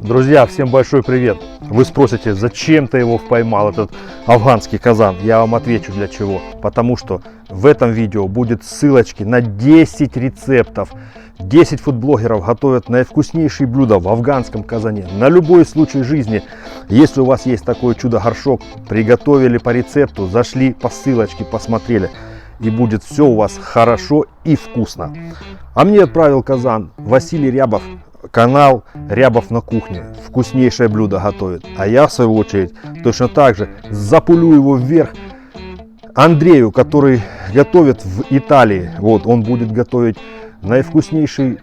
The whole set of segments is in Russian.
Друзья, всем большой привет! Вы спросите, зачем ты его поймал, этот афганский казан? Я вам отвечу для чего. Потому что в этом видео будет ссылочки на 10 рецептов. 10 фудблогеров готовят наивкуснейшие блюда в афганском казане. На любой случай жизни. Если у вас есть такой чудо-горшок, приготовили по рецепту, зашли по ссылочке, посмотрели. И будет все у вас хорошо и вкусно. А мне отправил казан Василий Рябов. Канал Рябов на кухне. Вкуснейшее блюдо готовит. А я в свою очередь точно так же запулю его вверх Андрею, который готовит в Италии. Вот он будет готовить наивкуснейший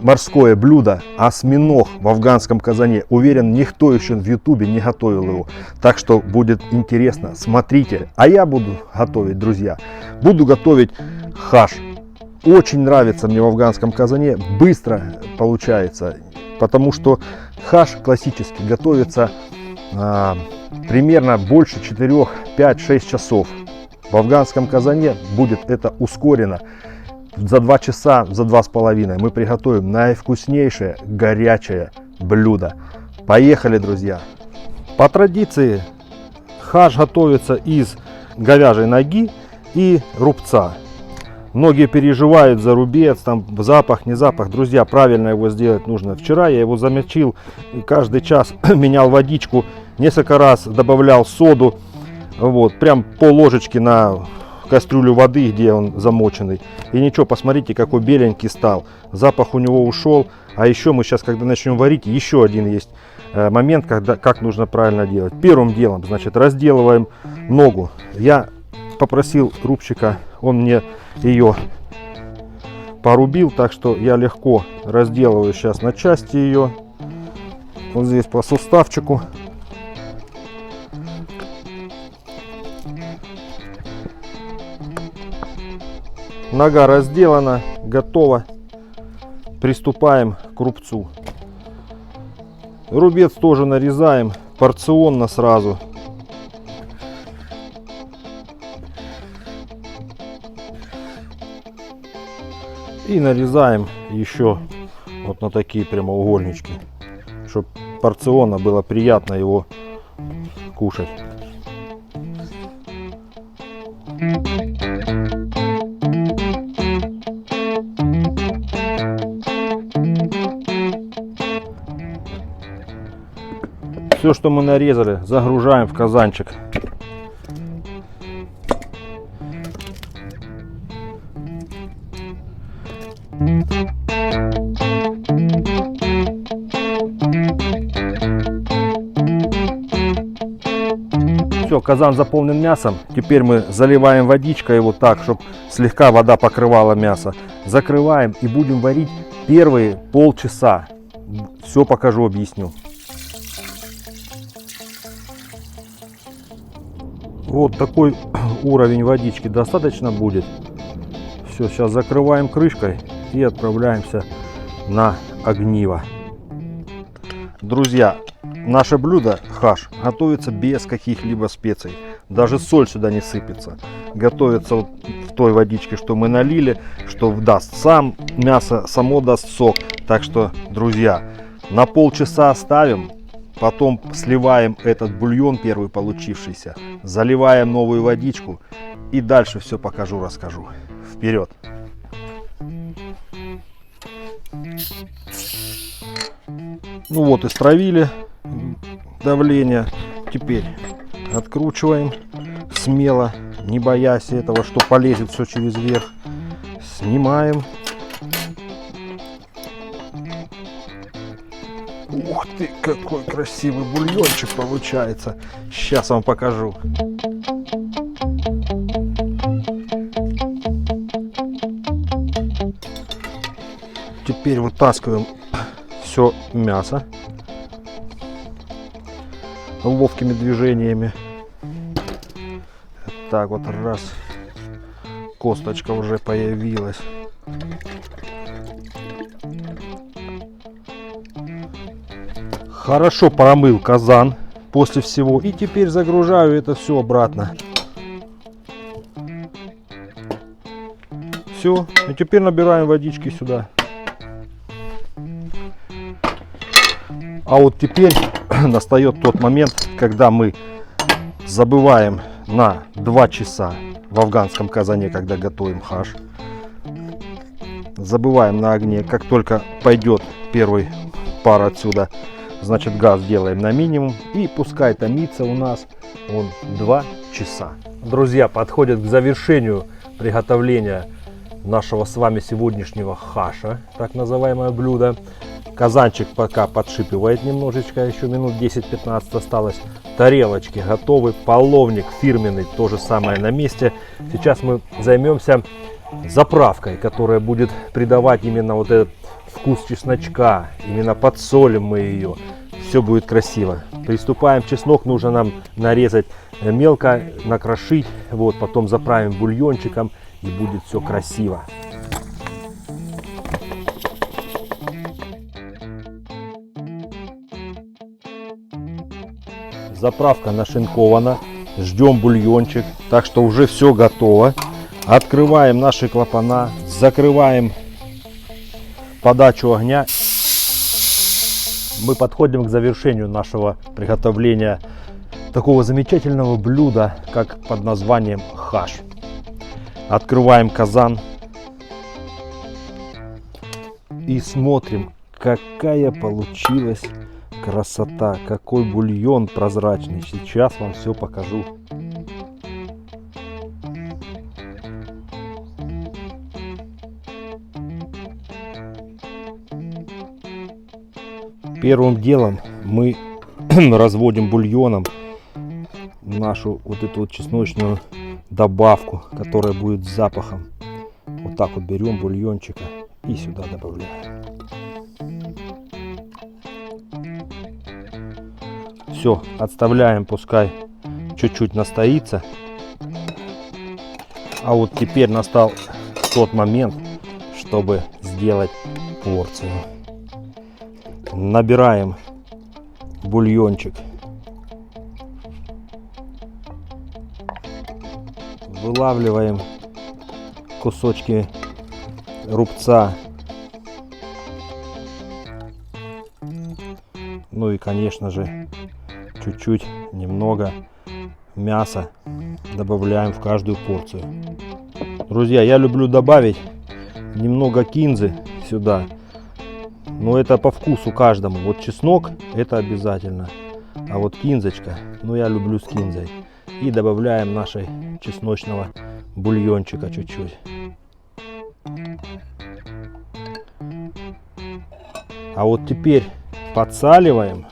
морское блюдо осьминог в афганском казане. Уверен, никто еще в ютубе не готовил его. Так что будет интересно. Смотрите. А я буду готовить, друзья. Буду готовить хаш. Очень нравится мне в афганском казане, быстро получается, потому что хаш классический готовится примерно больше 4, 5, 6 часов. В афганском казане будет это ускорено. За 2 часа, за 2,5 мы приготовим наивкуснейшее горячее блюдо. Поехали, друзья! По традиции хаш готовится из говяжьей ноги и рубца. Многие переживают за рубец, там запах, не запах. Друзья, правильно его сделать нужно. Вчера я его замочил, каждый час менял водичку, несколько раз добавлял соду. Вот, прям пол ложечки на кастрюлю воды, где он замоченный. И ничего, посмотрите, какой беленький стал. Запах у него ушел. А еще мы сейчас, когда начнем варить, еще один есть момент, как нужно правильно делать. Первым делом, значит, разделываем ногу. Я попросил рубчика, он мне ее порубил, так что я легко разделываю сейчас на части ее. Вот здесь по суставчику. Нога разделана, готова. Приступаем к рубцу. Рубец тоже нарезаем порционно сразу. И нарезаем еще вот на такие прямоугольнички, чтобы порционно было приятно его кушать. Все, что мы нарезали, загружаем в казанчик. Все, казан заполнен мясом. Теперь мы заливаем водичкой вот так, чтобы слегка вода покрывала мясо. Закрываем и будем варить первые полчаса. Все покажу, объясню. Вот такой уровень водички достаточно будет. Все, сейчас закрываем крышкой и отправляемся на огниво. Друзья, наше блюдо хаш готовится без каких-либо специй. Даже соль сюда не сыпется. Готовится вот в той водичке, что мы налили, что даст сам мясо, само даст сок. Так что, друзья, на полчаса ставим. Потом сливаем этот бульон первый получившийся. Заливаем новую водичку. И дальше все покажу, расскажу. Вперед! Ну вот, и стравили давление. Теперь откручиваем смело, не боясь этого, что полезет все через верх. Снимаем. Ух ты, какой красивый бульончик получается. Сейчас вам покажу. Теперь вытаскиваем все мясо ловкими движениями. Так вот, раз, косточка уже появилась. Хорошо промыл казан после всего. И теперь загружаю это все обратно. Все. И теперь набираем водички сюда. А вот теперь настает тот момент, когда мы забываем на 2 часа в афганском казане, когда готовим хаш. Забываем на огне. Как только пойдет первый пар отсюда, значит газ делаем на минимум. И пускай томится у нас он 2 часа. Друзья, подходит к завершению приготовления нашего с вами сегодняшнего хаша, так называемое блюдо. Казанчик пока подшипивает немножечко, еще минут 10-15 осталось. Тарелочки готовы, половник фирменный, то же самое на месте. Сейчас мы займемся заправкой, которая будет придавать именно вот этот вкус чесночка. Именно подсолим мы ее. Все будет красиво. Приступаем. Чеснок нужно нам нарезать мелко, накрошить. Вот, потом заправим бульончиком и будет все красиво. Заправка нашинкована. Ждем бульончик. Так что уже все готово. Открываем наши клапана. Закрываем подачу огня. Мы подходим к завершению нашего приготовления такого замечательного блюда, как под названием хаш. Открываем казан. И смотрим, какая получилась красота, какой бульон прозрачный. Сейчас вам все покажу. Первым делом мы разводим бульоном нашу вот эту вот чесночную добавку, которая будет с запахом. Вот так вот берем бульончика и сюда добавляем. Все, отставляем, пускай чуть-чуть настоится. А вот теперь настал тот момент, чтобы сделать порцию. Набираем бульончик. Вылавливаем кусочки рубца. Ну и, конечно же, чуть-чуть, немного мяса добавляем в каждую порцию. Друзья, я люблю добавить немного кинзы сюда. Но это по вкусу каждому. Вот чеснок это обязательно. А вот кинзочка, ну я люблю с кинзой. И добавляем нашей чесночного бульончика чуть-чуть. А вот теперь подсаливаем.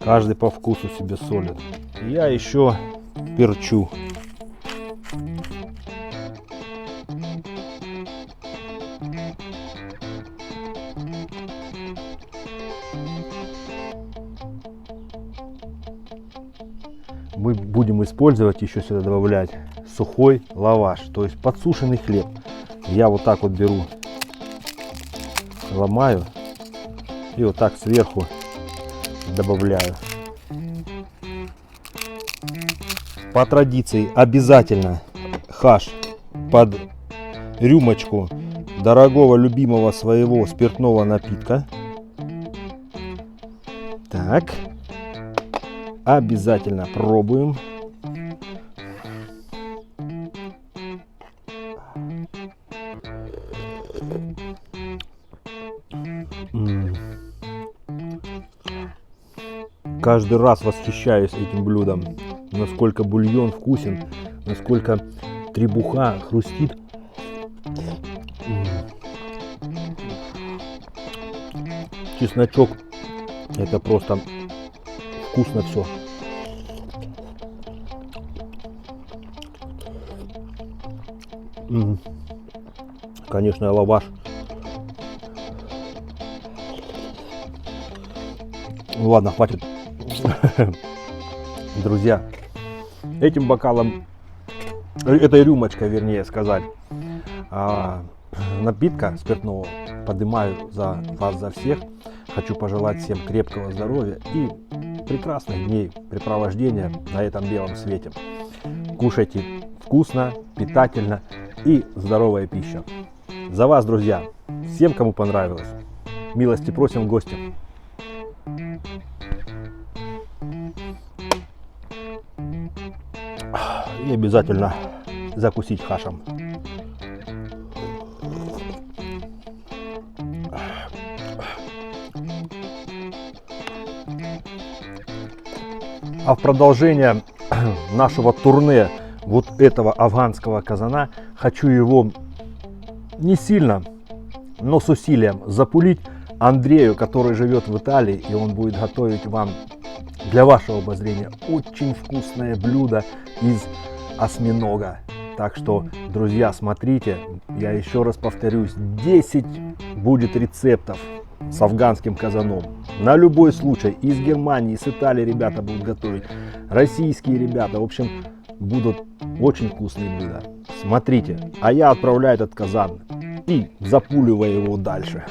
Каждый по вкусу себе солит. Я еще перчу. Мы будем использовать еще сюда добавлять сухой лаваш, то есть подсушенный хлеб. Я вот так вот беру, ломаю и вот так сверху добавляю. По традиции обязательно хаш под рюмочку дорогого любимого своего спиртного напитка. Так. Обязательно пробуем. Каждый раз восхищаюсь этим блюдом. Насколько бульон вкусен, насколько требуха хрустит. Чесночок, это просто вкусно все. Конечно, лаваш. Ну ладно, хватит. Друзья, этим бокалом, этой рюмочкой, вернее сказать, напитка спиртного поднимаю за вас, за всех. Хочу пожелать всем крепкого здоровья и прекрасных дней препровождения на этом белом свете. Кушайте вкусно, питательно и здоровая пища. За вас, друзья, всем, кому понравилось, милости просим в гости. И обязательно закусить хашем. А в продолжение нашего турне вот этого афганского казана хочу его не сильно, но с усилием запулить Андрею, который живет в Италии, и он будет готовить вам для вашего обозрения очень вкусное блюдо из осьминога. Так что, друзья, смотрите, я еще раз повторюсь, 10 будет рецептов с афганским казаном. На любой случай, из Германии, с Италии ребята будут готовить, российские ребята, в общем, будут очень вкусные блюда. Смотрите, а я отправляю этот казан и запуливаю его дальше.